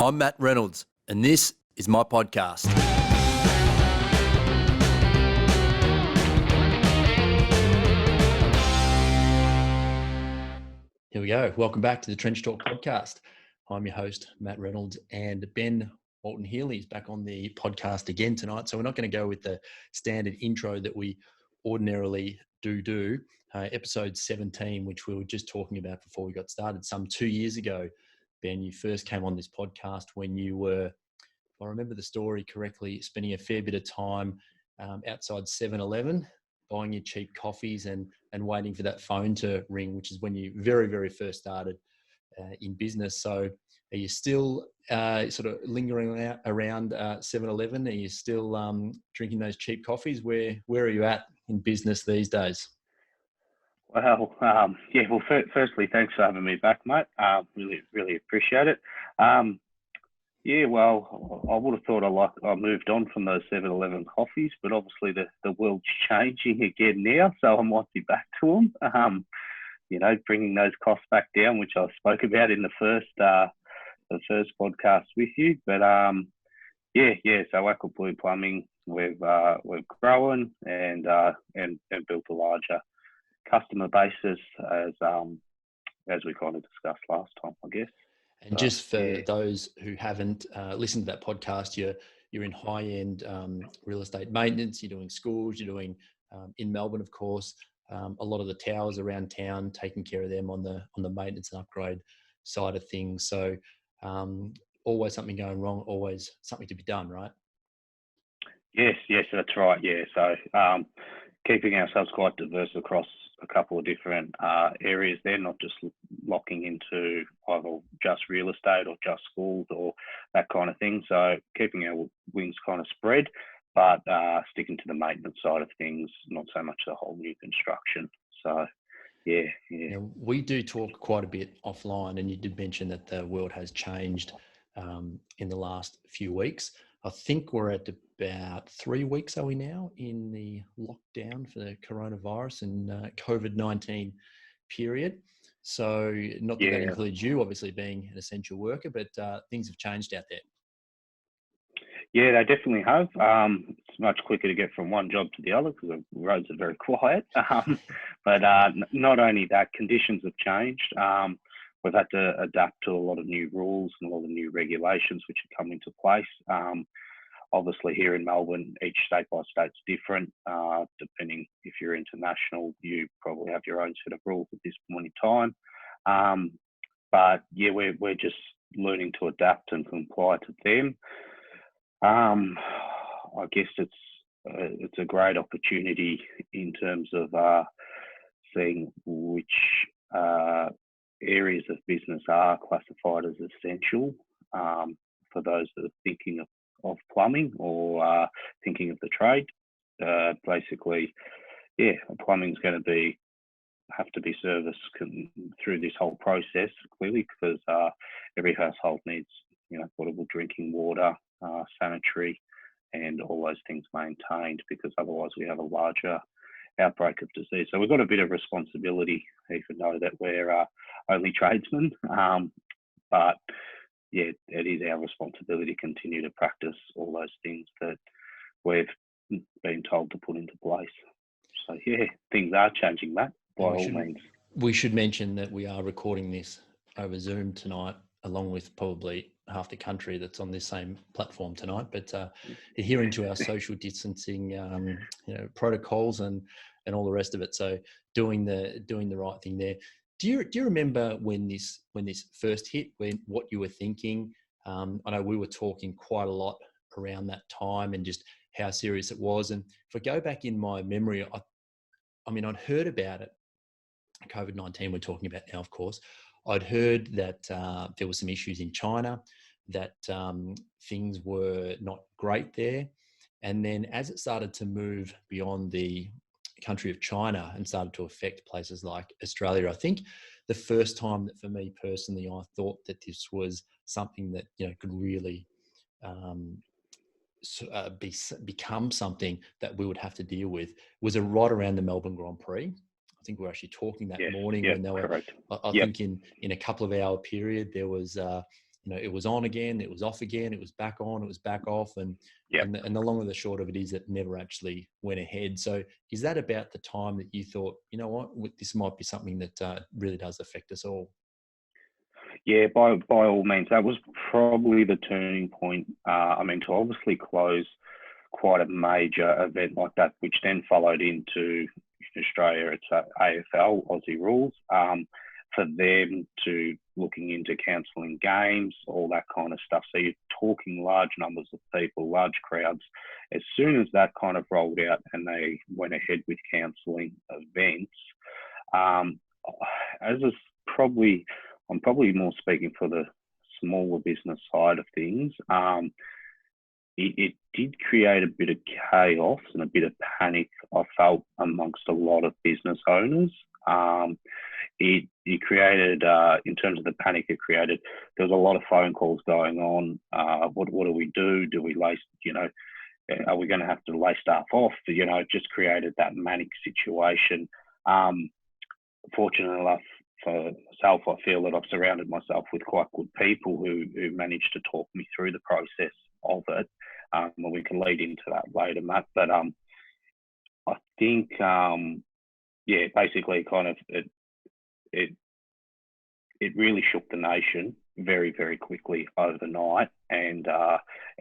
I'm Matt Reynolds, and this is my podcast. Here we go. Welcome back to the Trench Talk podcast. I'm your host, Matt Reynolds, and Ben Walton-Heeley is back on the podcast again tonight. So we're not going to go with the standard intro that we ordinarily do. Episode 17, which we were just talking about before we got started, some 2 years ago. Ben, you first came on this podcast when you were, if I remember the story correctly, spending a fair bit of time outside 7-Eleven, buying your cheap coffees and waiting for that phone to ring, which is when you very, very first started in business. So are you still sort of lingering around 7-Eleven? Are you still drinking those cheap coffees? Where are you at in business these days? Well, firstly, thanks for having me back, mate. Really appreciate it. I would have thought I moved on from those 7-Eleven coffees, but obviously the world's changing again now, so I might be back to them. Bringing those costs back down, which I spoke about in the first podcast with you. But so Aqua Plumbing, we've grown and built a larger customer basis as we kind of discussed last time, I guess. And just for those who haven't listened to that podcast, you're in high-end real estate maintenance. You're doing schools. You're doing in Melbourne, of course, a lot of the towers around town, taking care of them on the maintenance and upgrade side of things. So always something going wrong, always something to be done, right? Yes, that's right. Yeah, so keeping ourselves quite diverse across a couple of different areas there, not just locking into either just real estate or just schools or that kind of thing. So keeping our wings kind of spread, but sticking to the maintenance side of things, not so much the whole new construction. So yeah. Now, we do talk quite a bit offline, and you did mention that the world has changed in the last few weeks. I think we're at about 3 weeks, are we now, in the lockdown for the coronavirus and COVID-19 period. So not that includes you, obviously, being an essential worker, but things have changed out there. Yeah, they definitely have. It's much quicker to get from one job to the other because the roads are very quiet. But not only that, conditions have changed. We've had to adapt to a lot of new rules and a lot of new regulations which have come into place. Obviously, here in Melbourne, each state by state's different. Depending if you're international, you probably have your own set of rules at this point in time. But yeah, we're just learning to adapt and comply to them. I guess it's a great opportunity in terms of seeing which areas of business are classified as essential for those that are thinking of plumbing or thinking of the trade. Basically, plumbing's going to have to be serviced through this whole process, clearly, because every household needs potable drinking water, sanitary, and all those things maintained, because otherwise we have a larger outbreak of disease. So we've got a bit of responsibility, even though that we're only tradesmen. But yeah, it is our responsibility to continue to practice all those things that we've been told to put into place. So yeah, things are changing, Matt, by all means. We should mention that we are recording this over Zoom tonight, along with probably half the country that's on this same platform tonight, but adhering to our social distancing protocols and all the rest of it. So doing the right thing there. Do you remember when this first hit, what you were thinking? I know we were talking quite a lot around that time and just how serious it was. And if I go back in my memory, I'd heard about it. COVID-19 we're talking about now, of course. I'd heard that there were some issues in China, that things were not great there. And then as it started to move beyond the country of China and started to affect places like Australia, I think the first time that for me personally, I thought that this was something that could really become something that we would have to deal with was right around the Melbourne Grand Prix. I think we were actually talking that morning when they were, correct. I think in a couple of hour period, there was it was on again, it was off again, it was back on, it was back off, and the long and the short of it is it never actually went ahead. So is that about the time that you thought, you know what, this might be something that really does affect us all? Yeah, by all means, that was probably the turning point. To obviously close quite a major event like that, which then followed into Australia, it's AFL, Aussie Rules, for them to looking into cancelling games, all that kind of stuff. So you're talking large numbers of people, large crowds. As soon as that kind of rolled out and they went ahead with cancelling events, I'm probably more speaking for the smaller business side of things. It did create a bit of chaos and a bit of panic, I felt, amongst a lot of business owners. It created, in terms of the panic it created, there was a lot of phone calls going on. What do we do? Do we lay, are we going to have to lay staff off? It just created that manic situation. Fortunate enough for myself, I feel that I've surrounded myself with quite good people who managed to talk me through the process of it. And we can lead into that later, Matt. But I think, basically kind of it really shook the nation very, very quickly overnight, and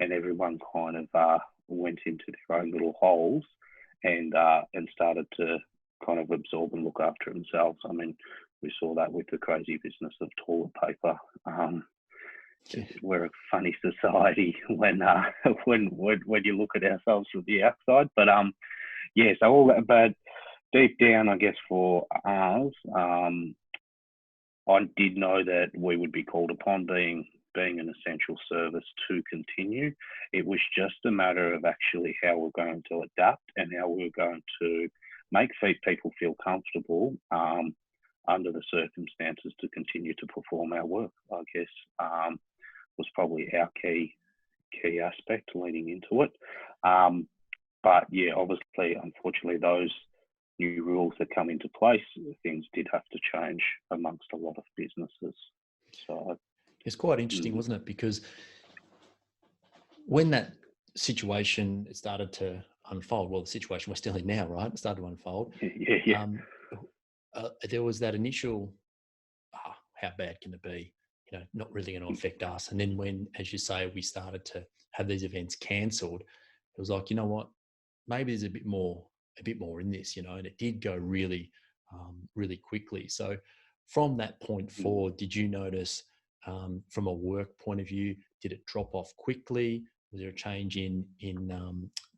everyone kind of went into their own little holes and started to kind of absorb and look after themselves. I mean, we saw that with the crazy business of toilet paper. We're a funny society when you look at ourselves from the outside. But so all that. But deep down, I guess for ours, I did know that we would be called upon, being an essential service, to continue. It was just a matter of actually how we're going to adapt and how we're going to make people feel comfortable under the circumstances to continue to perform our work, I guess, was probably our key aspect leading into it. But yeah, obviously, unfortunately, those new rules that come into place, things did have to change amongst a lot of businesses. So it's quite interesting, wasn't it? Because when that situation started to unfold, well, the situation we're still in now, right? It started to unfold. Yeah. There was that initial, how bad can it be? Not really going to affect us. And then when, as you say, we started to have these events cancelled, it was like, you know what? Maybe there's a bit more in this, and it did go really, really quickly. So from that point forward, did you notice from a work point of view, did it drop off quickly? Was there a change in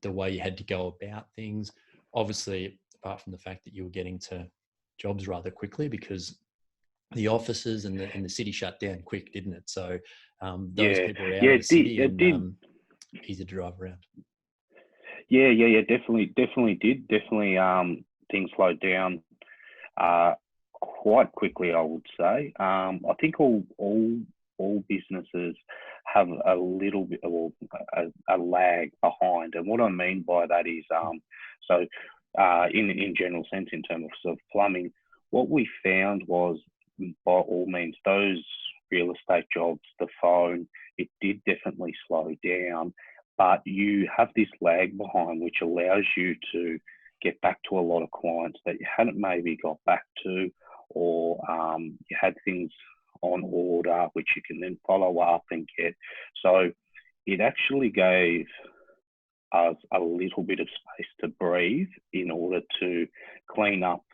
the way you had to go about things? Obviously, apart from the fact that you were getting to jobs rather quickly because the offices and the city shut down quick, didn't it? So those people were out of the city and easy to drive around. Yeah, definitely did. Definitely, things slowed down quite quickly, I would say. I think all businesses have a little bit of a lag behind, and what I mean by that is, in general sense, in terms of plumbing, what we found was, by all means, those real estate jobs, the phone, it did definitely slow down. But you have this lag behind, which allows you to get back to a lot of clients that you hadn't maybe got back to, or you had things on order, which you can then follow up and get. So it actually gave us a little bit of space to breathe in order to clean up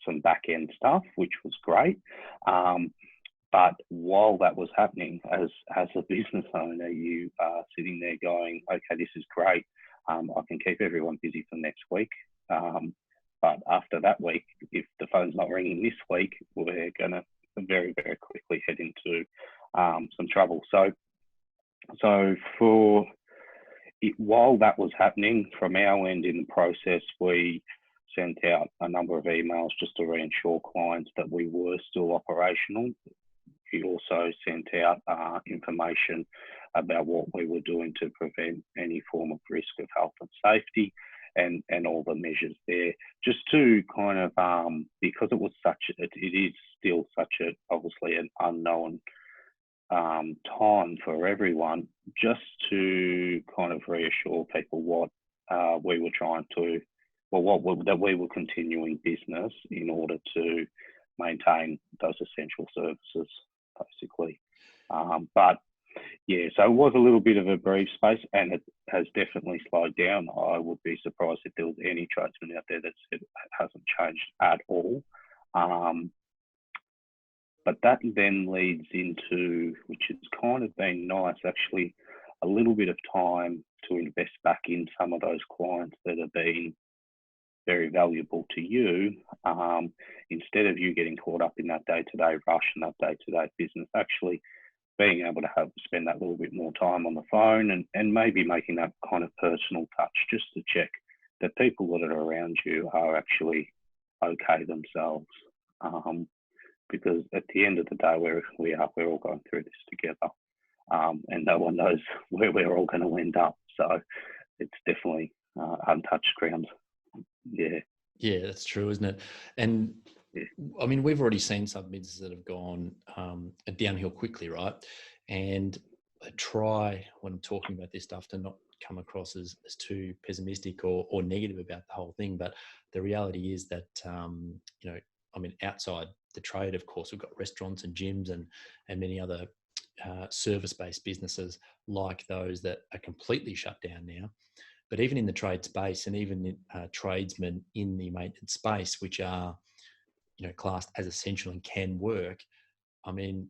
some back end stuff, which was great. But while that was happening, as a business owner, you are sitting there going, okay, this is great. I can keep everyone busy for next week. But after that week, if the phone's not ringing this week, we're going to very, very quickly head into some trouble. So while that was happening, from our end in the process, we sent out a number of emails just to reassure clients that we were still operational. We also sent out information about what we were doing to prevent any form of risk of health and safety, and all the measures there, just to kind of, because it is still such obviously an unknown time for everyone, just to kind of reassure people what we were trying to, that we were continuing business in order to maintain those essential services, basically. But yeah, so it was a little bit of a brief space, and it has definitely slowed down. I would be surprised if there was any tradesman out there that said it hasn't changed at all. But that then leads into, which has kind of been nice, actually, a little bit of time to invest back in some of those clients that have been very valuable to you. Instead of you getting caught up in that day-to-day rush and that day-to-day business, actually being able to spend that little bit more time on the phone and maybe making that kind of personal touch just to check that people that are around you are actually okay themselves. Because at the end of the day, we're all going through this together, and no one knows where we're all going to end up. So it's definitely untouched ground. Yeah. Yeah, that's true, isn't it? And Yeah. I mean, we've already seen some businesses that have gone downhill quickly, right? And I try, when I'm talking about this stuff, to not come across as too pessimistic or negative about the whole thing. But the reality is that, I mean, outside the trade, of course, we've got restaurants and gyms and many other service-based businesses like those that are completely shut down now. But even in the trade space, and even tradesmen in the maintenance space, which are, classed as essential and can work, I mean,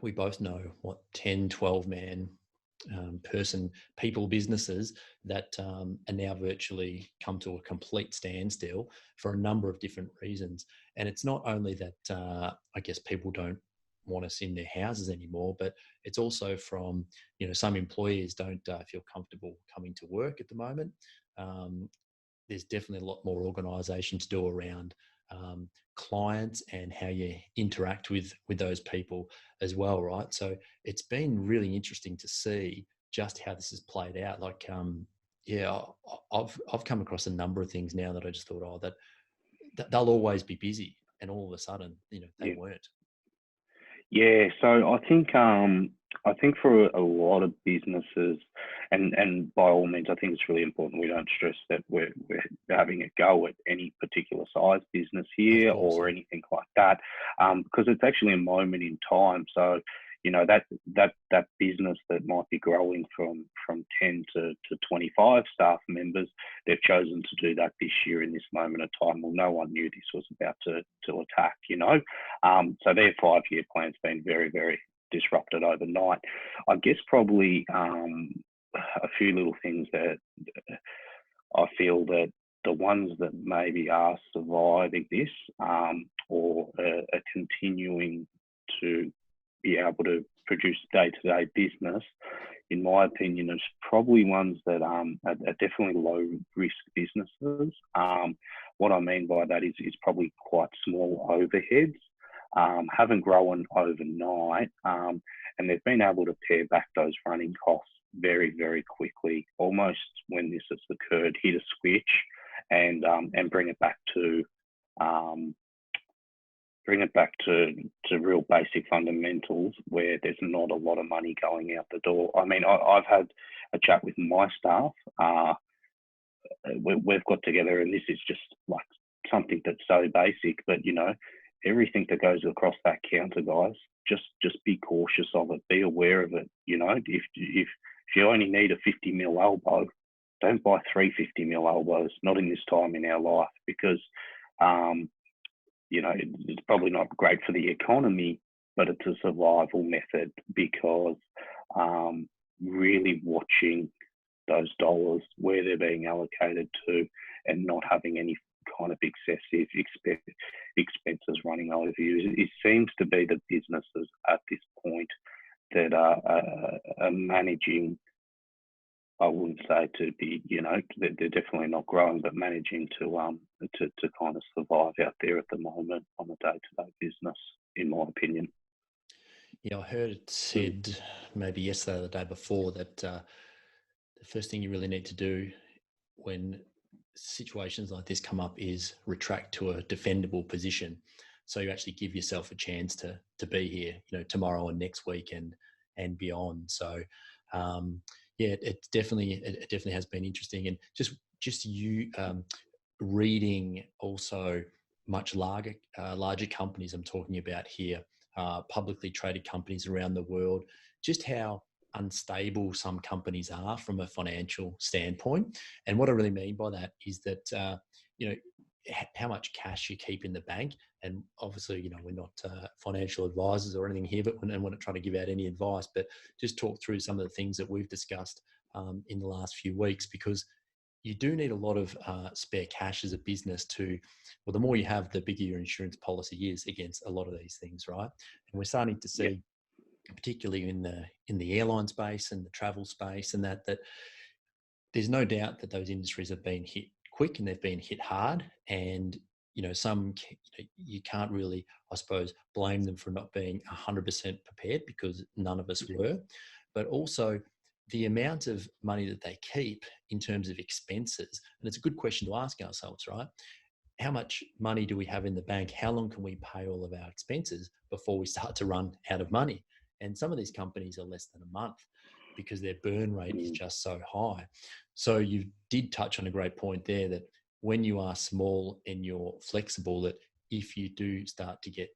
we both know what 10, 12 man people businesses that are now virtually come to a complete standstill for a number of different reasons. And it's not only that I guess people don't want us in their houses anymore, but it's also from, some employees don't feel comfortable coming to work at the moment. There's definitely a lot more organisation to do around clients and how you interact with those people as well, right? So it's been really interesting to see just how this has played out. Like, I've come across a number of things now that I just thought, that they'll always be busy, and all of a sudden, they weren't. Yeah, so I think for a lot of businesses, and by all means, I think it's really important we don't stress that we're having a go at any particular size business here or anything like that, because it's actually a moment in time. So that business that might be growing from 10 to 25 staff members, they've chosen to do that this year in this moment of time. Well, no one knew this was about to attack, so their 5-year plan's been very, very disrupted overnight. I guess probably a few little things that I feel that the ones that maybe are surviving this or are continuing to be able to produce day-to-day business, in my opinion, is probably ones that are definitely low-risk businesses. What I mean by that is probably quite small overheads, haven't grown overnight, and they've been able to pare back those running costs very, very quickly, almost when this has occurred, hit a switch and bring it back to real basic fundamentals where there's not a lot of money going out the door. I mean, I've had a chat with my staff. We've got together, and this is just like something that's so basic, but everything that goes across that counter, guys, just be cautious of it, be aware of it. If you only need a 50 mil elbow, don't buy 350 mil elbows, not in this time in our life, because it's probably not great for the economy, but it's a survival method, because really watching those dollars, where they're being allocated to, and not having any kind of excessive expenses running over you. It seems to be the businesses at this point that are managing, I wouldn't say to be, they're definitely not growing, but managing to kind of survive out there at the moment on a day-to-day business, in my opinion. Yeah, I heard it said maybe yesterday or the day before that the first thing you really need to do when situations like this come up is retract to a defendable position. so you actually give yourself a chance to be here, tomorrow and next week and beyond. So yeah, it definitely has been interesting. And just you reading also much larger companies I'm talking about here, publicly traded companies around the world, just how unstable some companies are from a financial standpoint. And what I really mean by that is that how much cash you keep in the bank. And obviously, we're not financial advisors or anything here, and we're not trying to give out any advice, but just talk through some of the things that we've discussed in the last few weeks, because you do need a lot of spare cash as a business the more you have, the bigger your insurance policy is against a lot of these things, right? And we're starting to see, particularly in the airline space and the travel space, and that there's no doubt that those industries have been hit quick and they've been hit hard. And you can't really, I suppose, blame them for not being 100% prepared, because none of us were. But also the amount of money that they keep in terms of expenses, and it's a good question to ask ourselves, right? How much money do we have in the bank? How long can we pay all of our expenses before we start to run out of money? And some of these companies are less than a month, because their burn rate is just so high. So you did touch on a great point there, that when you are small and you're flexible, that if you do start to get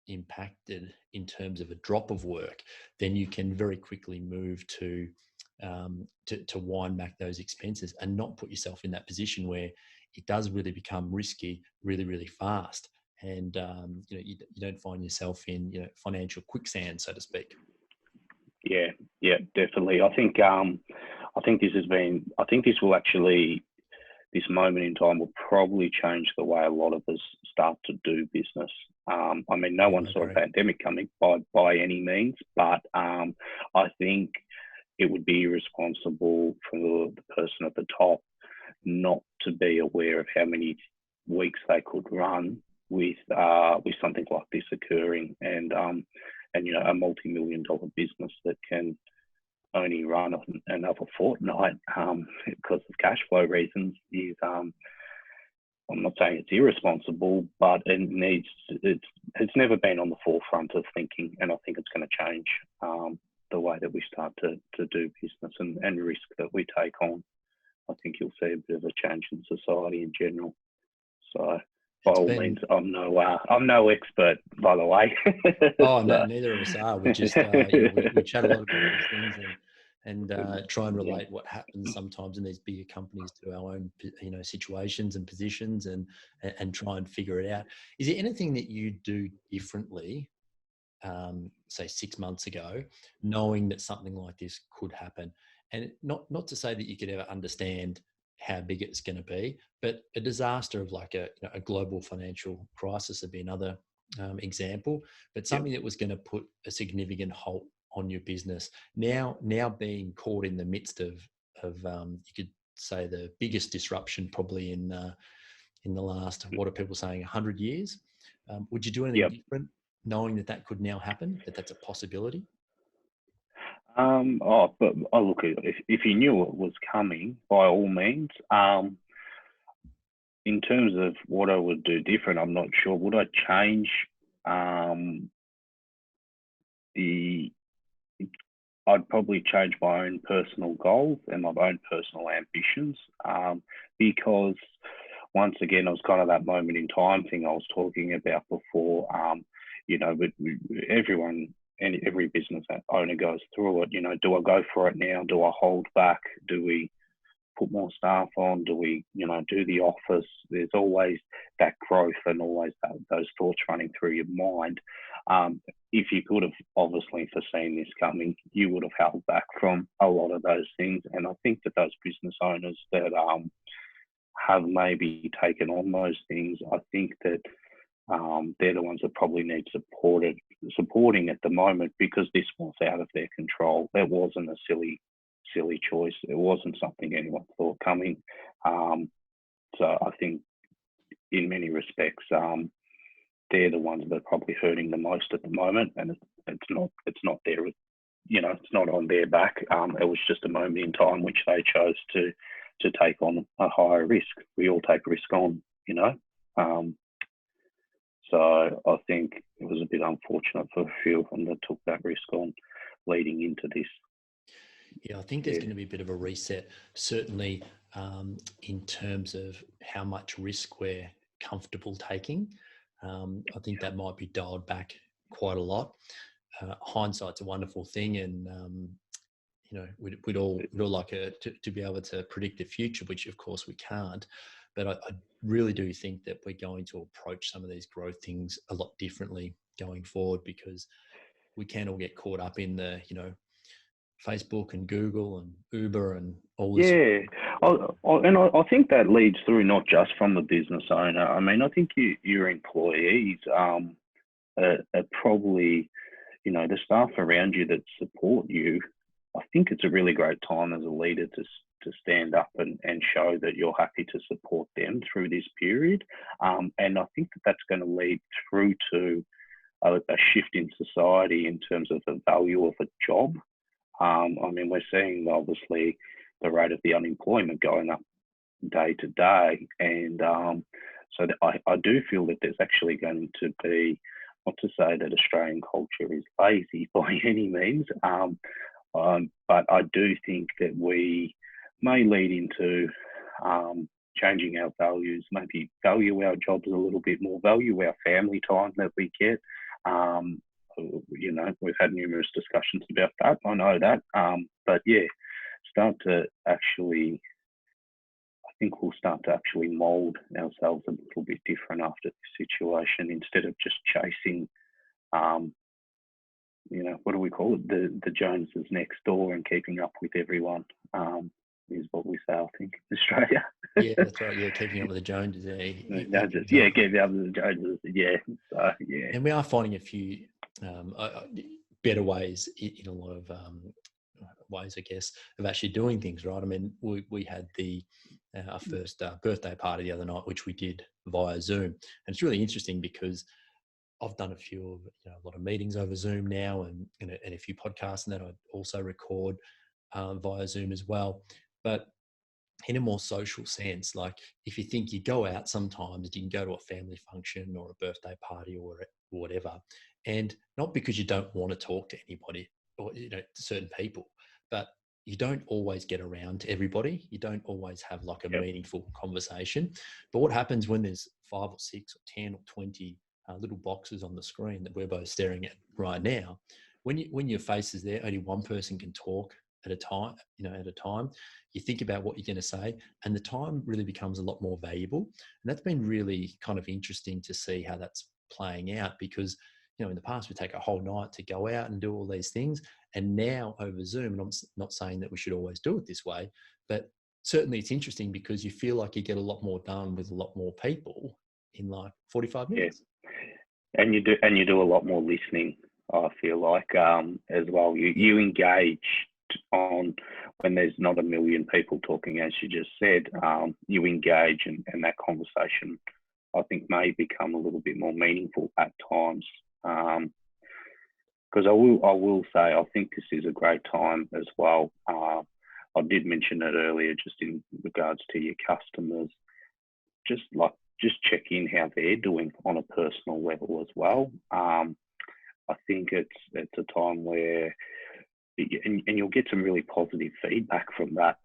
impacted in terms of a drop of work, then you can very quickly move to wind back those expenses and not put yourself in that position where it does really become risky really, really fast. And you don't find yourself in financial quicksand, so to speak. Yeah, definitely. I think this moment in time will probably change the way a lot of us start to do business. No one saw a pandemic coming by any means, but I think it would be irresponsible for the person at the top not to be aware of how many weeks they could run with something like this occurring, and a multi-million-dollar business that can only run another fortnight because of cash flow reasons is I'm not saying it's irresponsible, but it's never been on the forefront of thinking, and I think it's going to change the way that we start to do business and risk that we take on. I think you'll see a bit of a change in society in general. So by all means, I'm no expert, by the way. Oh, no, neither of us are. We just we chat a lot about these things and try and relate what happens sometimes in these bigger companies to our own situations and positions, and try and figure it out. Is there anything that you do differently, say 6 months ago, knowing that something like this could happen? And not to say that you could ever understand how big it's going to be, but a disaster of like a global financial crisis would be another example, but something that was going to put a significant halt on your business. Now being caught in the midst of you could say the biggest disruption probably in the last, what are people saying, 100 years? Would you do anything different, knowing that could now happen, that's a possibility? Look, if you knew it was coming, by all means. In terms of what I would do different, I'm not sure. Would I change I'd probably change my own personal goals and my own personal ambitions, because once again, it was kind of that moment in time thing I was talking about before. But everyone and every business owner goes through it. Do I go for it now? Do I hold back? Do we put more staff on? Do we, do the office? There's always that growth and always those thoughts running through your mind. If you could have obviously foreseen this coming, you would have held back from a lot of those things. And I think that those business owners that have maybe taken on those things, I think that they're the ones that probably need supporting at the moment, because this was out of their control. It wasn't a silly choice. It wasn't something anyone thought coming. So I think in many respects, they're the ones that are probably hurting the most at the moment, and it's not their, it's not on their back. It was just a moment in time which they chose to take on a higher risk. We all take risk on, So I think it was a bit unfortunate for a few of them that took that risk on leading into this. Yeah, I think there's going to be a bit of a reset, certainly in terms of how much risk we're comfortable taking. I think that might be dialed back quite a lot. Hindsight's a wonderful thing, and we'd all like to be able to predict the future, which of course we can't. But I really do think that we're going to approach some of these growth things a lot differently going forward, because we can all get caught up in the Facebook and Google and Uber and all this. Yeah, I think that leads through not just from the business owner. I mean, I think your employees are probably, the staff around you that support you. I think it's a really great time as a leader to stand up and show that you're happy to support them through this period. And I think that's going to lead through to a shift in society in terms of the value of a job. I mean, we're seeing obviously the rate of the unemployment going up day to day, and so I do feel that there's actually going to be, not to say that Australian culture is lazy by any means, but I do think that we may lead into changing our values, maybe value our jobs a little bit more, value our family time that we get. We've had numerous discussions about that. I know that. But yeah, I think we'll start to actually mould ourselves a little bit different after this situation, instead of just chasing, what do we call it? The Joneses next door and keeping up with everyone, is what we say, I think, in Australia. Yeah, that's right. Yeah, keeping up with the Joneses. Keeping up with the Joneses. Yeah. So, yeah. And we are finding a few better ways in a lot of ways, I guess, of actually doing things, right? I mean, we had our first birthday party the other night, which we did via Zoom. And it's really interesting because I've done a lot of meetings over Zoom now, and a few podcasts, and that I also record via Zoom as well. But in a more social sense, like if you think you go out sometimes, you can go to a family function or a birthday party or whatever, and not because you don't want to talk to anybody or certain people, but you don't always get around to everybody. You don't always have like a meaningful conversation. But what happens when there's 5 or 6 or 10 or 20 little boxes on the screen that we're both staring at right now? When your face is there, only one person can talk at a time. You think about what you're going to say, and the time really becomes a lot more valuable. And that's been really kind of interesting to see how that's playing out, because in the past we take a whole night to go out and do all these things, and now over Zoom, and I'm not saying that we should always do it this way, but certainly it's interesting because you feel like you get a lot more done with a lot more people in like 45 minutes. Yeah. And you do a lot more listening, I feel like, as well. You engage on when there's not a million people talking, as you just said. You engage, and that conversation, I think, may become a little bit more meaningful at times. Because I will say, I think this is a great time as well. I did mention it earlier, just in regards to your customers, just check in how they're doing on a personal level as well. I think it's a time where, and you'll get some really positive feedback from that,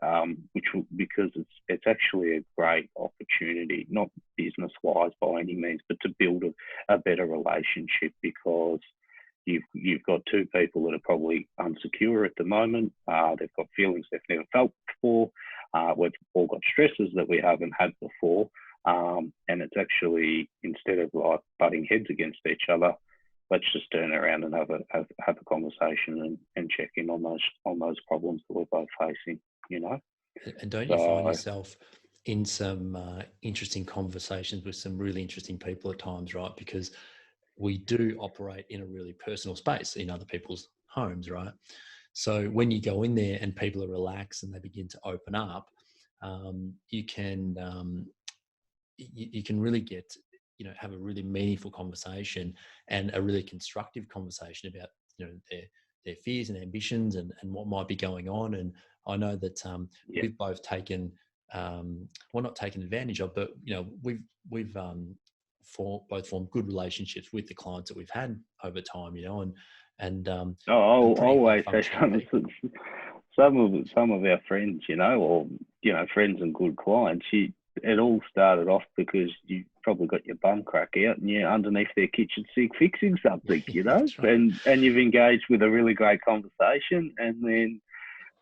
because it's actually a great opportunity, not business-wise by any means, but to build a better relationship, because you've got two people that are probably unsecure at the moment. They've got feelings they've never felt before. We've all got stresses that we haven't had before. And it's actually, instead of like butting heads against each other, let's just turn around and have a conversation and check in on those problems that we're both facing, And don't you find yourself in some interesting conversations with some really interesting people at times, right? Because we do operate in a really personal space in other people's homes, right? So when you go in there and people are relaxed and they begin to open up, you can really get, have a really meaningful conversation and a really constructive conversation about, their fears and ambitions and what might be going on. And I know that we've both taken, not taken advantage of, but we've form good relationships with the clients that we've had over time, and I'll pretty high always say functioning people. some of our friends, or friends and good clients. It all started off because you probably got your bum crack out and you're underneath their kitchen sink fixing something, That's right. and you've engaged with a really great conversation, and then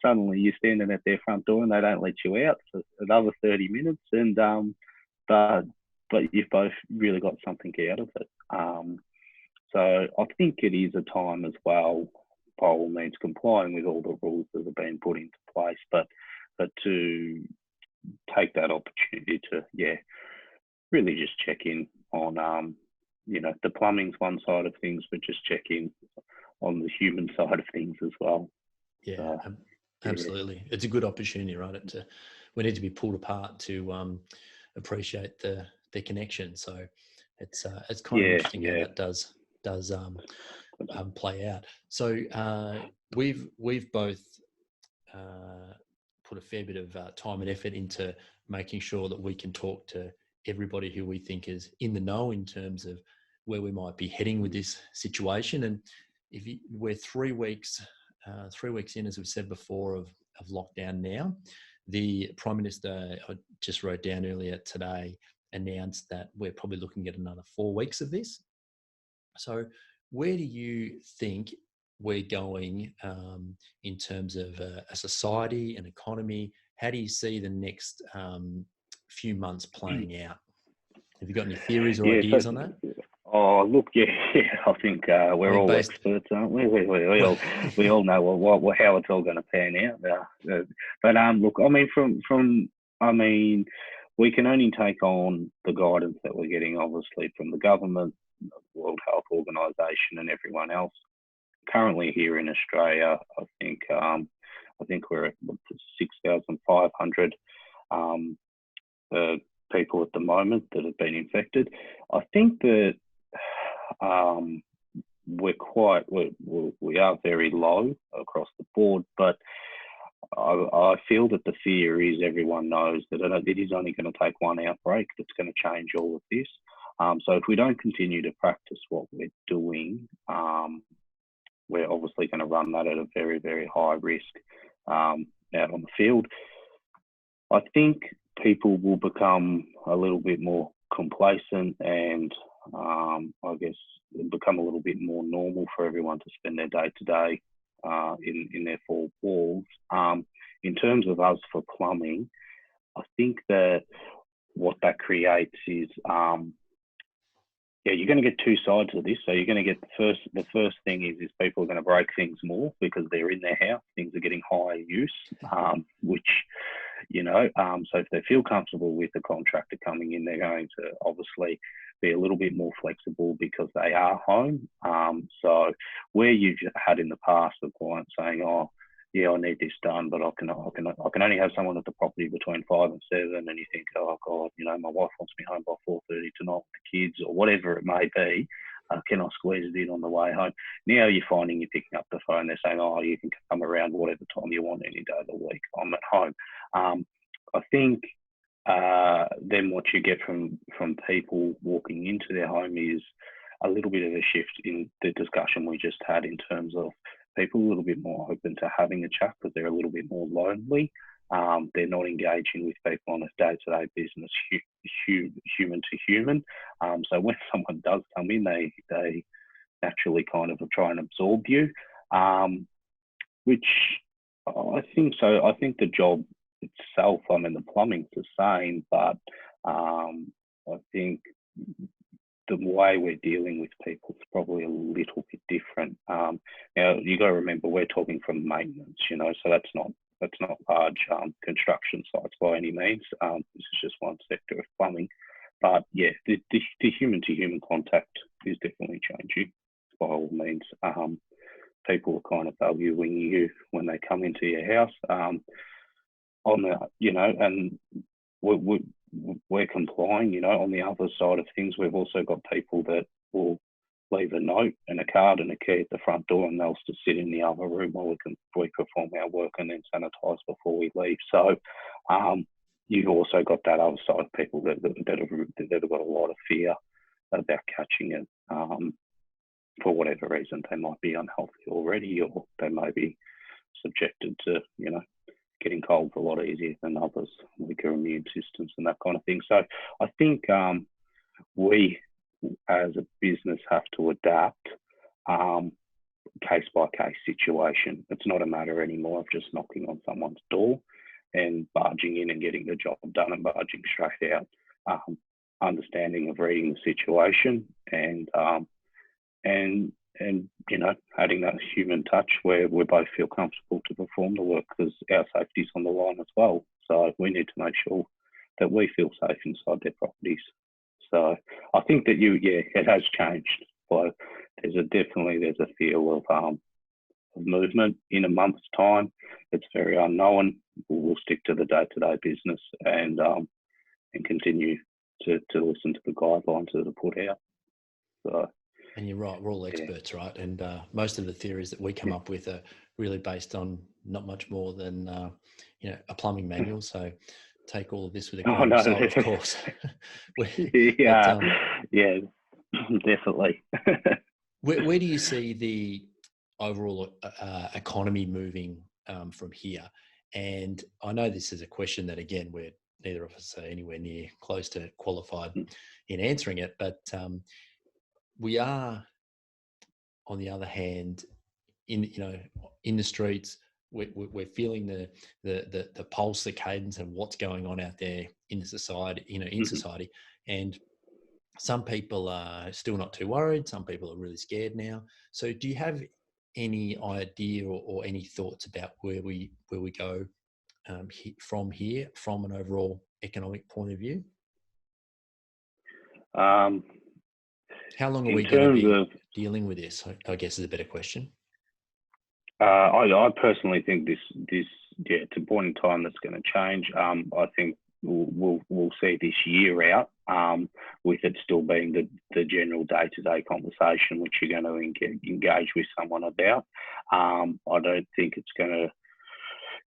suddenly you're standing at their front door and they don't let you out for another 30 minutes, and but you've both really got something out of it. So I think it is a time as well, by all means, complying with all the rules that have been put into place, but to take that opportunity to, really just check in on, the plumbing's one side of things, but just check in on the human side of things as well. Yeah, absolutely. It's a good opportunity, right? We need to be pulled apart to appreciate the connection. So it's kind of interesting how that does play out. So we've both put a fair bit of time and effort into making sure that we can talk to everybody who we think is in the know in terms of where we might be heading with this situation. And we're 3 weeks in, as we've said before, of lockdown now. The Prime Minister, I just wrote down earlier today, announced that we're probably looking at another 4 weeks of this. So where do you think we're going in terms of a society, an economy? How do you see the next few months playing out? Have you got any theories or ideas on that? Oh, look, I think we're all experts, aren't we? We all know how it's all going to pan out. But look, I mean, we can only take on the guidance that we're getting, obviously, from the government, the World Health Organization, and everyone else. Currently here in Australia, I think we're at 6,500 people at the moment that have been infected. I think that we are very low across the board, but I feel that the fear is everyone knows that it is only going to take one outbreak that's going to change all of this. So if we don't continue to practice what we're doing, we're obviously going to run that at a very, very high risk out on the field. I think people will become a little bit more complacent and I guess become a little bit more normal for everyone to spend their day-to-day in their four walls. In terms of us for plumbing, I think that what that creates is you're going to get two sides of this. So you're going to get the first thing is people are going to break things more because they're in their house. Things are getting higher use, which, so if they feel comfortable with the contractor coming in, they're going to obviously be a little bit more flexible because they are home. So where you've had in the past the client saying, oh, yeah, I need this done, but I can only have someone at the property between 5 and 7, and you think, oh God, my wife wants me home by 4:30 tonight with the kids, or whatever it may be. Can I squeeze it in on the way home? Now you're finding you're picking up the phone. They're saying, oh, you can come around whatever time you want any day of the week. I'm at home. I think then what you get from people walking into their home is a little bit of a shift in the discussion we just had in terms of people a little bit more open to having a chat because they're a little bit more lonely. They're not engaging with people on a day-to-day business, human to human. So when someone does come in, they naturally kind of try and absorb you, which I think so. I think the job itself, the plumbing's the same, but I think the way we're dealing with people is probably a little bit different. Now you got to remember we're talking from maintenance, so that's not large construction sites by any means. This is just one sector of plumbing, but yeah, the human to human contact is definitely changing by all means. People are kind of valuing you when they come into your house. And we're complying, on the other side of things, we've also got people that will leave a note and a card and a key at the front door, and they'll just sit in the other room while we perform our work and then sanitize before we leave. So you've also got that other side of people that have got a lot of fear about catching it. For whatever reason, they might be unhealthy already, or they may be subjected to, getting colds a lot easier than others, weaker immune systems and that kind of thing. So I think we as a business have to adapt case by case situation. It's not a matter anymore of just knocking on someone's door and barging in and getting the job done and barging straight out. Understanding of reading the situation and adding that human touch where we both feel comfortable to perform the work, because our safety's on the line as well. So we need to make sure that we feel safe inside their properties. So I think that it has changed. So there's a feel of movement in a month's time. It's very unknown. We'll stick to the day-to-day business and continue to listen to the guidelines that are put out. So. And you're right, we're all experts, right? And most of the theories that we come up with are really based on not much more than a plumbing manual. So take all of this with a grain of salt, of course. Yeah, definitely. Where do you see the overall economy moving from here? And I know this is a question that, again, neither of us are anywhere near close to qualified in answering it, but we are, on the other hand, in the streets, we're feeling the pulse, the cadence, and what's going on out there in the society, in society. And some people are still not too worried. Some people are really scared now. So, do you have any idea or any thoughts about where we go from here, from an overall economic point of view? How long are we going to be dealing with this, I guess, is a better question. I personally think this it's a point in time that's going to change. I think we'll see this year out with it still being the general day-to-day conversation which you're going to engage with someone about. I don't think it's going to,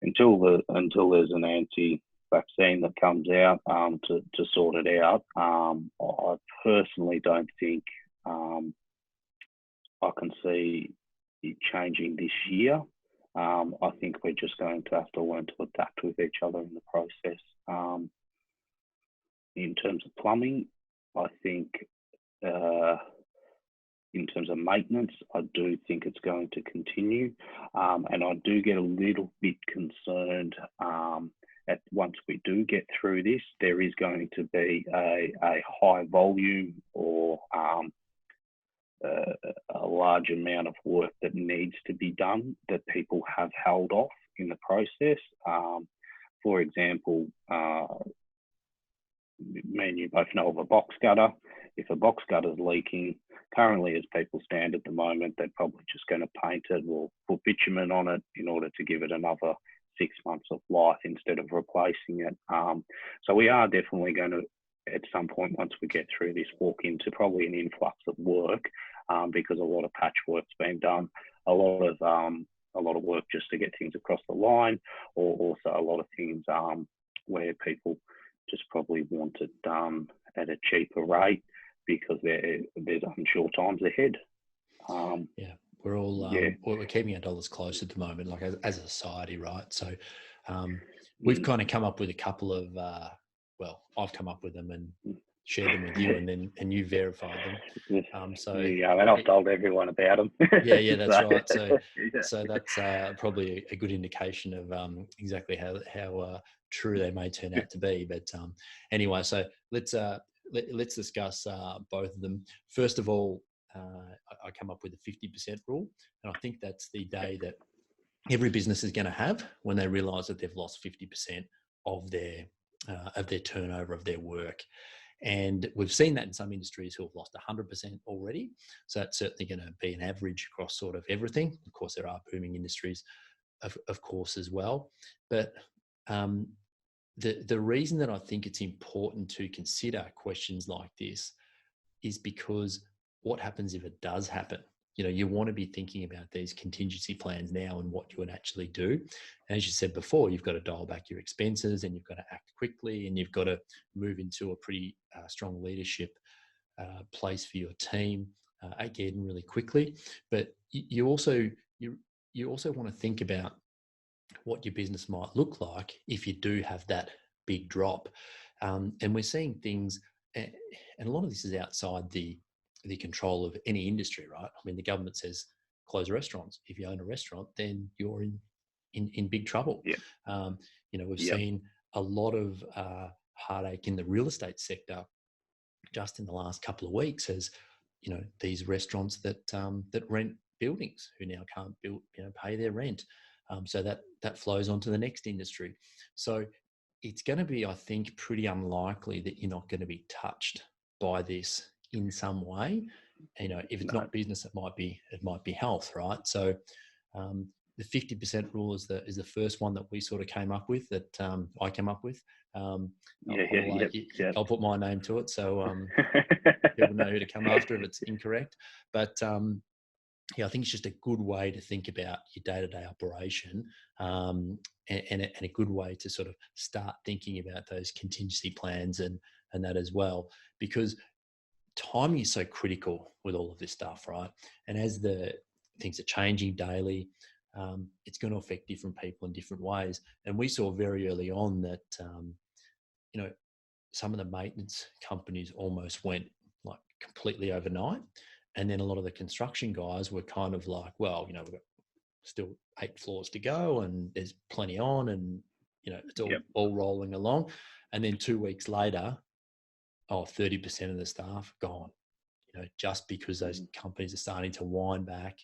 until there's an anti-vaccine that comes out to sort it out. I personally don't think I can see it changing this year. I think we're just going to have to learn to adapt with each other in the process. In terms of plumbing, I think in terms of maintenance, I do think it's going to continue. And I do get a little bit concerned once we do get through this, there is going to be a high volume or a large amount of work that needs to be done that people have held off in the process. For example, me and you both know of a box gutter. If a box gutter is leaking, currently as people stand at the moment, they're probably just going to paint it or put bitumen on it in order to give it another 6 months of life instead of replacing it. So we are definitely going to, at some point, once we get through this, walk into probably an influx of work because a lot of patchwork's been done, a lot of work just to get things across the line, or also a lot of things where people just probably want it done at a cheaper rate because there's unsure times ahead. We're all we're keeping our dollars close at the moment, like as a society, right? So we've kind of come up with a couple of I've come up with them and shared them with you, and you verified them. And I've told everyone about them. That's right. So that's probably a good indication of exactly how true they may turn out to be. But anyway, so let's discuss both of them. First of all, I come up with a 50% rule, and I think that's the day that every business is going to have when they realise that they've lost 50% of their turnover of their work. And we've seen that in some industries who have lost 100% already. So that's certainly going to be an average across sort of everything. Of course, there are booming industries, of course, as well. But the reason that I think it's important to consider questions like this is because what happens if it does happen? You want to be thinking about these contingency plans now and what you would actually do. And as you said before, you've got to dial back your expenses and you've got to act quickly and you've got to move into a pretty strong leadership place for your team again really quickly. But you also want to think about what your business might look like if you do have that big drop. And we're seeing things, and a lot of this is outside the control of any industry, right? I mean, the government says close restaurants. If you own a restaurant, then you're in big trouble. Yeah. We've seen a lot of heartache in the real estate sector just in the last couple of weeks as, these restaurants that rent buildings who now can't pay their rent. So that flows onto the next industry. So it's going to be, I think, pretty unlikely that you're not going to be touched by this in some way. If it's not business, it might be health, right? So the 50% rule is the first one that we sort of came up with, that I came up with. I'll put my name to it, so people know who to come after if it's incorrect. But I think it's just a good way to think about your day-to-day operation, and a good way to sort of start thinking about those contingency plans and that as well, because timing is so critical with all of this stuff, right? And as the things are changing daily, it's going to affect different people in different ways. And we saw very early on that, some of the maintenance companies almost went like completely overnight. And then a lot of the construction guys were kind of like, well, we've got still 8 floors to go and there's plenty on, and, it's all rolling along. And then 2 weeks later, 30% of the staff gone, just because those companies are starting to wind back.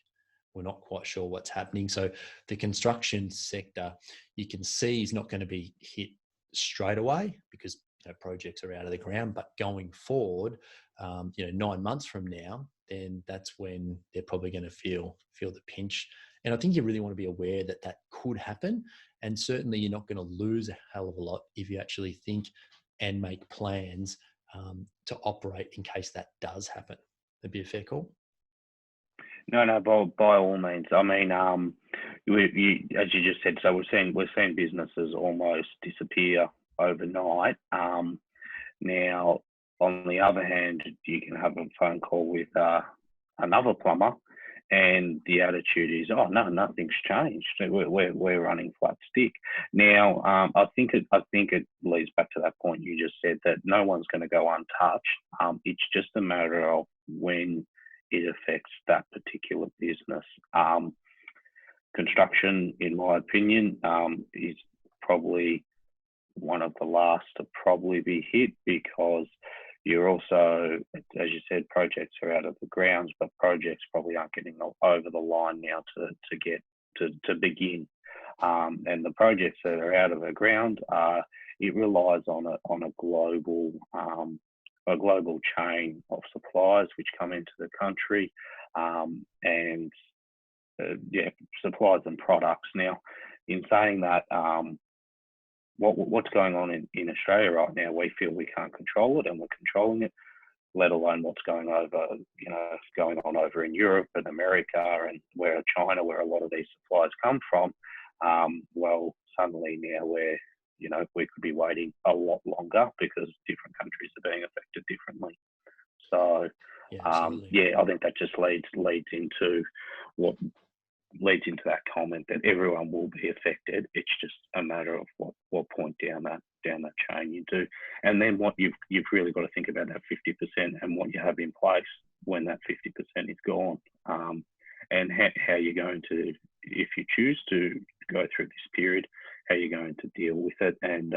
We're not quite sure what's happening. So the construction sector, you can see, is not going to be hit straight away because projects are out of the ground. But going forward, 9 months from now, then that's when they're probably going to feel the pinch. And I think you really want to be aware that could happen. And certainly you're not going to lose a hell of a lot if you actually think and make plans to operate in case that does happen. That'd be a fair call. No, by all means. I mean, as you just said, so we're seeing businesses almost disappear overnight. Now, on the other hand, you can have a phone call with another plumber, and the attitude is, "Oh no, nothing's changed. We're running flat stick." Now, I think it leads back to that point you just said, that no one's going to go untouched. It's just a matter of when it affects that particular business. Construction, in my opinion, is probably one of the last to probably be hit, because you're also, as you said, projects are out of the grounds, but projects probably aren't getting over the line now to begin. And the projects that are out of the ground, it relies on a global chain of suppliers which come into the country, and supplies and products. Now, in saying that, what's going on in Australia right now, we feel we can't control it, and we're controlling it, let alone what's going on over in Europe and America and China, where a lot of these supplies come from. Well, suddenly now we could be waiting a lot longer because different countries are being affected differently. So, I think that just leads into that comment that everyone will be affected. It's just a matter of what point down that chain you do, and then what you've really got to think about that 50% and what you have in place when that 50% is gone, and how you're going to, if you choose to go through this period, how you're going to deal with it, and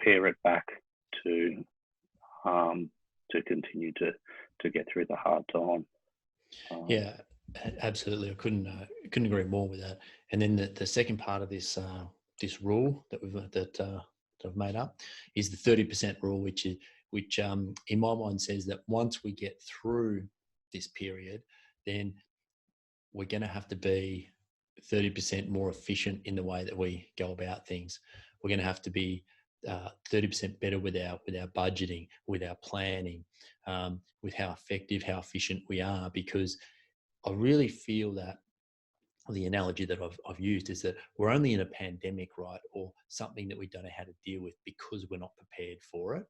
pare it back to continue to get through the hard time. Yeah, absolutely. I couldn't agree more with that. And then the second part of this rule that I've made up is the 30% rule, which in my mind says that once we get through this period, then we're going to have to be 30% more efficient in the way that we go about things. We're going to have to be 30% better with our budgeting, with our planning, with how effective, how efficient we are, because I really feel that the analogy that I've used is that we're only in a pandemic, right, or something that we don't know how to deal with because we're not prepared for it.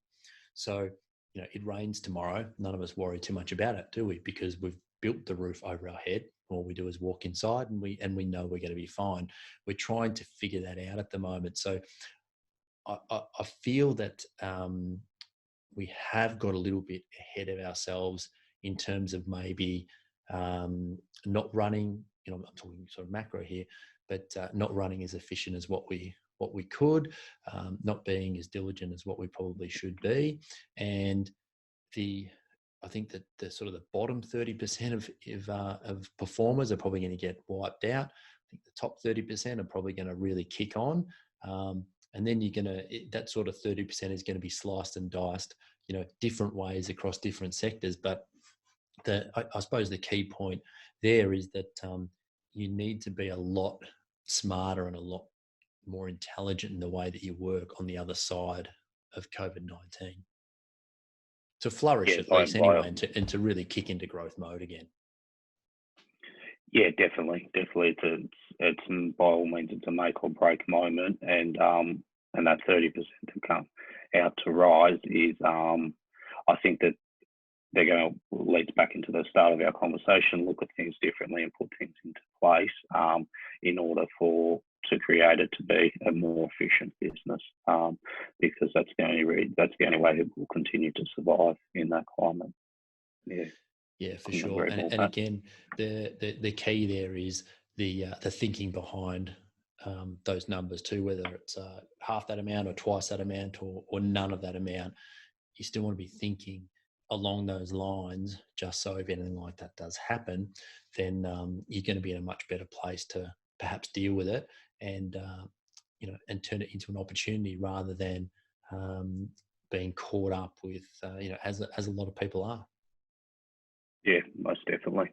So it rains tomorrow. None of us worry too much about it, do we? Because we've built the roof over our head. All we do is walk inside, and we know we're going to be fine. We're trying to figure that out at the moment. So I feel that we have got a little bit ahead of ourselves in terms of maybe not running. I'm talking sort of macro here, but not running as efficient as what we could, not being as diligent as what we probably should be, and I think that the sort of the bottom 30% of performers are probably going to get wiped out. I think the top 30% are probably going to really kick on. And then that sort of 30% is going to be sliced and diced, different ways across different sectors. But I suppose the key point there is that you need to be a lot smarter and a lot more intelligent in the way that you work on the other side of COVID-19. To flourish at least anyway, and to really kick into growth mode again. Yeah, definitely. It's by all means it's a make or break moment, and that 30% to come out to rise is I think that they're going to lead back into the start of our conversation, look at things differently and put things into place in order to create it to be a more efficient business, because that's the only way it will continue to survive in that climate. Yeah, for sure. And again, the key there is the thinking behind those numbers too, whether it's half that amount or twice that amount or none of that amount. You still want to be thinking along those lines, just so if anything like that does happen, then you're going to be in a much better place to perhaps deal with it and and turn it into an opportunity rather than being caught up with as a lot of people are. Yeah, most definitely.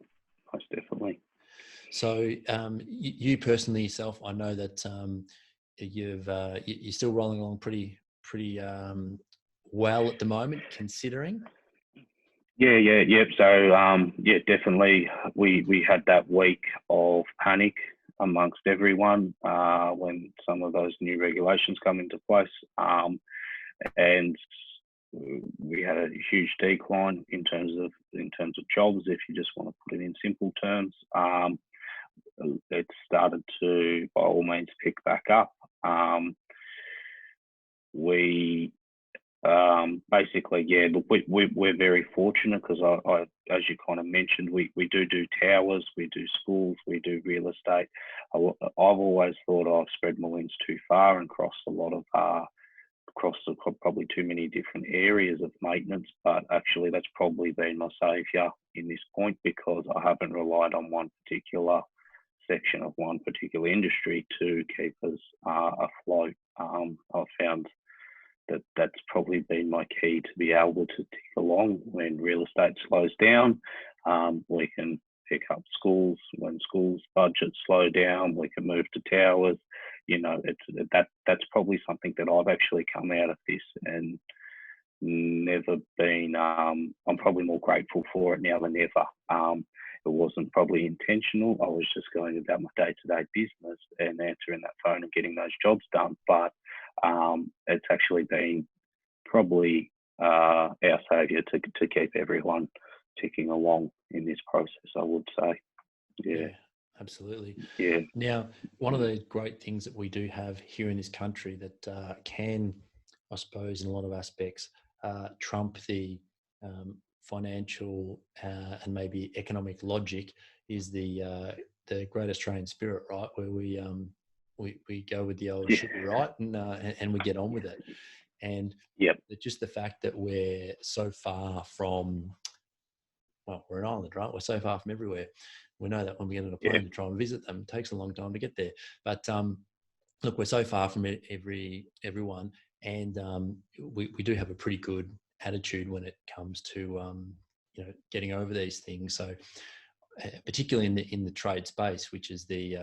So you personally yourself, I know that you're still rolling along pretty well at the moment, considering. Yeah. So definitely we had that week of panic amongst everyone when some of those new regulations come into place, and we had a huge decline in terms of jobs. If you just want to put it in simple terms, it started to by all means pick back up. We're very fortunate because I as you kind of mentioned, we do towers, we do schools, we do real estate. I've always thought I've spread my wings too far and crossed probably too many different areas of maintenance, but actually that's probably been my saviour in this point, because I haven't relied on one particular section of one particular industry to keep us afloat. I've found that's probably been my key to be able to tick along when real estate slows down. We can pick up schools when schools budgets slow down. We can move to towers. That's probably something that I've actually come out of this and never been. I'm probably more grateful for it now than ever. It wasn't probably intentional. I was just going about my day-to-day business and answering that phone and getting those jobs done. But it's actually been probably our saviour to keep everyone ticking along in this process, I would say. Yeah. Absolutely. Yeah. Now, one of the great things that we do have here in this country that can, I suppose, in a lot of aspects, trump the financial and maybe economic logic is the Great Australian Spirit, right? Where we go with the old should be right and we get on with it. And just the fact that we're so far from, well, we're an island, right? We're so far from everywhere. We know that when we get on a plane to try and visit them, it takes a long time to get there. But look, we're so far from everyone, and we do have a pretty good attitude when it comes to getting over these things. So particularly in the trade space, which is the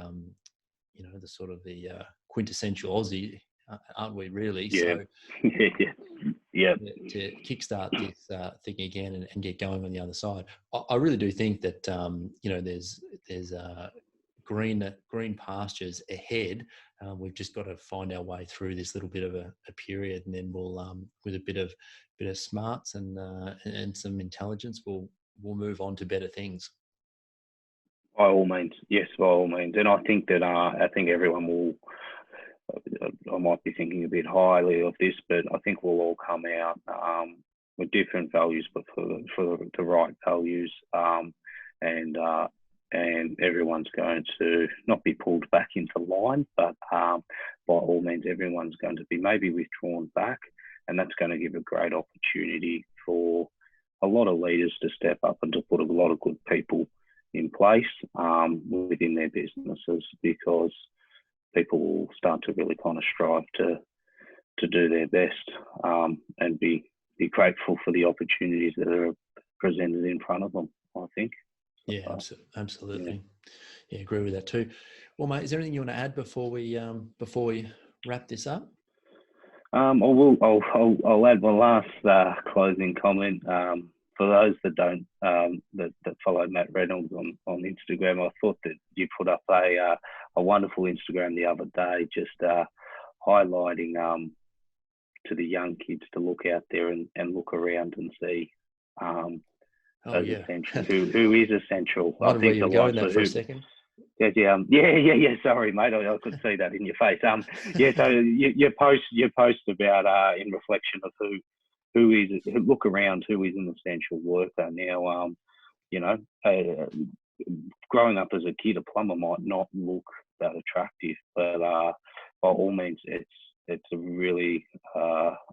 the sort of the quintessential Aussie, aren't we really? Yeah. So, yeah. To kickstart this thing again and get going on the other side, I really do think that there's green pastures ahead we've just got to find our way through this little bit of a period, and then we'll, with a bit of smarts and some intelligence, we'll move on to better things. By all means, yes, by all means. And I think that I think everyone will. I might be thinking a bit highly of this, but I think we'll all come out with different values, but for the right values, and everyone's going to not be pulled back into line, but by all means, everyone's going to be maybe withdrawn back, and that's going to give a great opportunity for a lot of leaders to step up and to put a lot of good people in place within their businesses, because people will start to really kind of strive to do their best and be grateful for the opportunities that are presented in front of them, I think. Yeah, absolutely. Yeah, agree with that too. Well, mate, is there anything you want to add before we wrap this up? I'll add my last closing comment. For those that don't that follow Matt Reynolds on Instagram, I thought that you put up a wonderful Instagram the other day, just highlighting to the young kids to look out there and look around and see those essentials. Who is essential? I think the likes of for a second. Yeah. Sorry, mate. I could see that in your face. So your post about in reflection of look around who is an essential worker. Now, growing up as a kid, a plumber might not look that attractive, but by all means, it's a really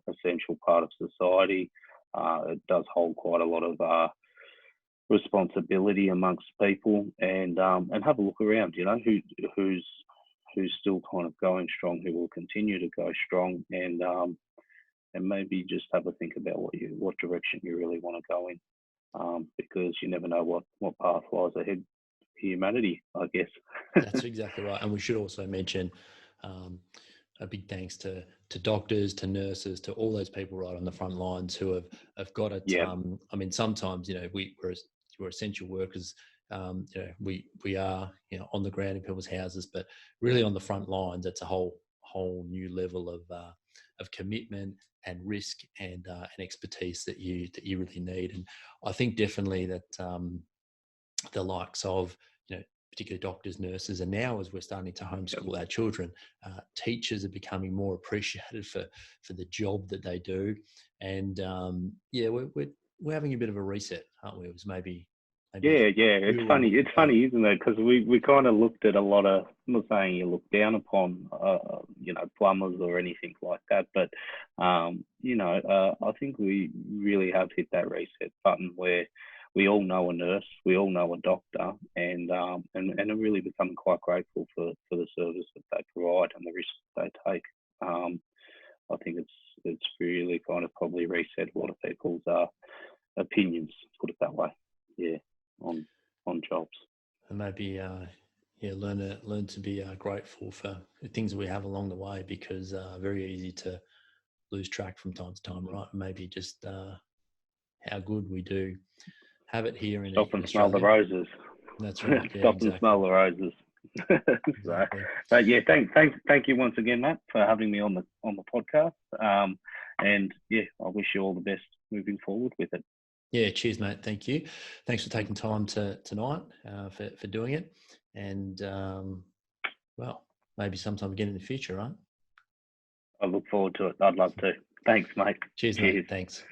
essential part of society. It does hold quite a lot of responsibility amongst people, and have a look around. Who's still kind of going strong, who will continue to go strong, and maybe just have a think about what direction you really want to go in, because you never know what path lies ahead for humanity, I guess. That's exactly right. And we should also mention a big thanks to doctors, to nurses, to all those people right on the front lines who have got it. Yeah. I mean, sometimes, we're essential workers. We are, on the ground in people's houses, but really on the front lines, it's a whole new level of commitment and risk and expertise that you really need. And I think definitely that the likes of, particularly doctors, nurses, and now as we're starting to homeschool our children, teachers are becoming more appreciated for the job that they do. And we're having a bit of a reset, aren't we? It was maybe It's funny, isn't it? Because we kind of looked at a lot of, I'm not saying you look down upon plumbers or anything like that, but I think we really have hit that reset button where we all know a nurse, we all know a doctor, and are really becoming quite grateful for the service that they provide and the risks they take. I think it's really kind of probably reset a lot of people's opinions, put it that way. Yeah, on jobs. And maybe learn to be grateful for the things that we have along the way, because very easy to lose track from time to time, right? Maybe just how good we do have it here in Stop and smell the roses. That's right. Yeah, Stop and smell the roses. Exactly. But yeah, thank you once again, Matt, for having me on the podcast. And yeah, I wish you all the best moving forward with it. Yeah, cheers, mate. Thank you. Thanks for taking time tonight for doing it. And maybe sometime again in the future, right? I look forward to it. I'd love to. Thanks, mate. Cheers, mate. Thanks.